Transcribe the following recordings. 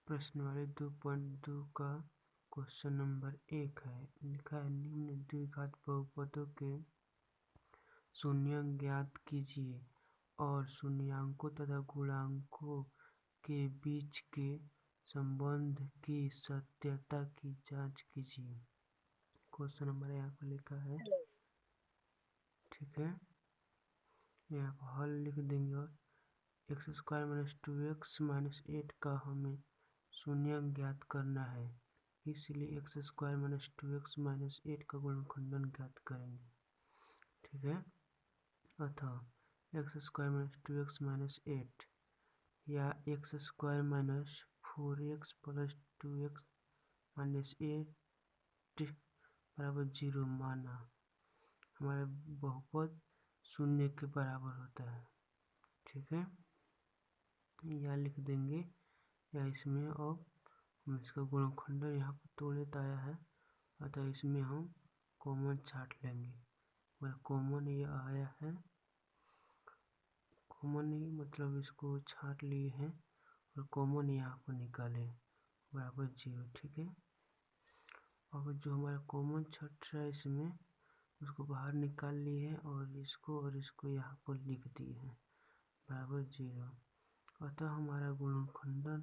प्रश्नावली 2.2 का question number 1 है। लिखा है निम्न द्विघात बहुपदों के शून्यक ज्ञात कीजिए और शून्याङ्कों तथा गुणांकों के बीच के संबंध की सत्यता की जांच कीजिए। क्वेश्चन नंबर यहाँ पर लिखा है, ठीक है। यहाँ पर हल लिख देंगे और x² - 2x - 8 का हमें शून्यक ज्ञात करना है, इसलिए x² - 2x - 8 का गुणनखंडन ज्ञात करेंगे, ठीक है। अतः x² - 2x - 8 या x² - 4x + 2x - 8 बराबर 0 माना हमारा बहुपद शून्य के बराबर होता है, ठीक है। या लिख देंगे या इसमें अब हम इसका गुणनखंडन यहाँ पर तोड़ित आया है, अतः इसमें हम कॉमन छाट लेंगे। हमारा कॉमन ये आया है, कॉमन नहीं मतलब इसको छाट लिए हैं और कॉमन यहाँ पर निकाले बराबर 0, ठीक है। अब जो हमारा कॉमन छट रहा है इसमें उसको बाहर निकाल लिए हैं और इसको यहाँ पर लिख दिए हैं बराबर 0। अतः हमारा गुणनखंडन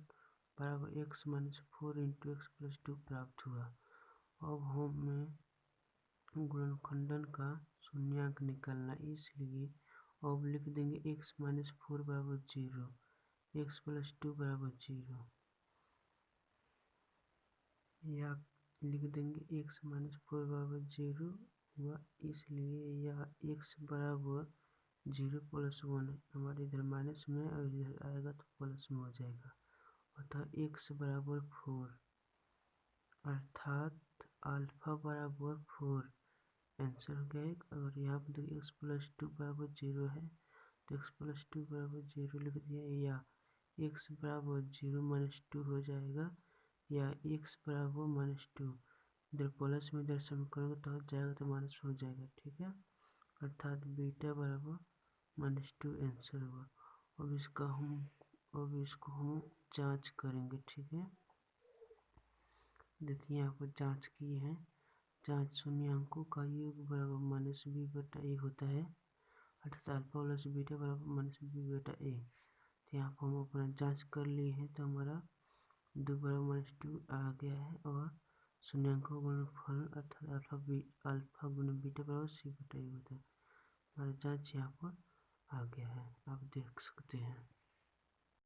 बराबर x - 4 × x + 2 प्राप्त हुआ। अब हमें गुणनखंडन का शून्याङ्क निकालना, इसलिए अब लिख देंगे x - 4 बराबर 0, x + 2 बराबर 0, या लिख देंगे x - 4 बराबर 0 हुआ, इसलिए यह x बराबर 0 + 1 हमारे इधर माइनस में और इधर आएगा तो प्लस में हो जाएगा। अतः x बराबर 4 अर्थात अल्फा बराबर 4 आंसर हो गया। अगर यहाँ पर देखिए x + 2 बराबर 0 है तो x + 2 बराबर 0 लिख दिया, या x बराबर 0 - 2 हो जाएगा, या x बराबर -2 इधर प्लस में इधर समीकरण तो जाएगा तो माइनस हो जाएगा, ठीक है। अर्थात बीटा बराबर -2 आंसर होगा। अब इसको हम जांच करेंगे, ठीक है। देखिए यहाँ पर जांच की है, जांच शून्याङ्कों का योग बराबर -b/a होता है, अर्थात अल्फा प्लस बीटा बराबर -b/a। तो यहाँ पर हम अपना जांच कर लिए हैं तो हमारा 2 बराबर -2 आ गया है और शून्याङ्कों का गुणनफल अर्थात अल्फा गुना बीटा बराबर c/a होता है। हमारा जांच यहाँ पर आ गया है, आप देख सकते हैं।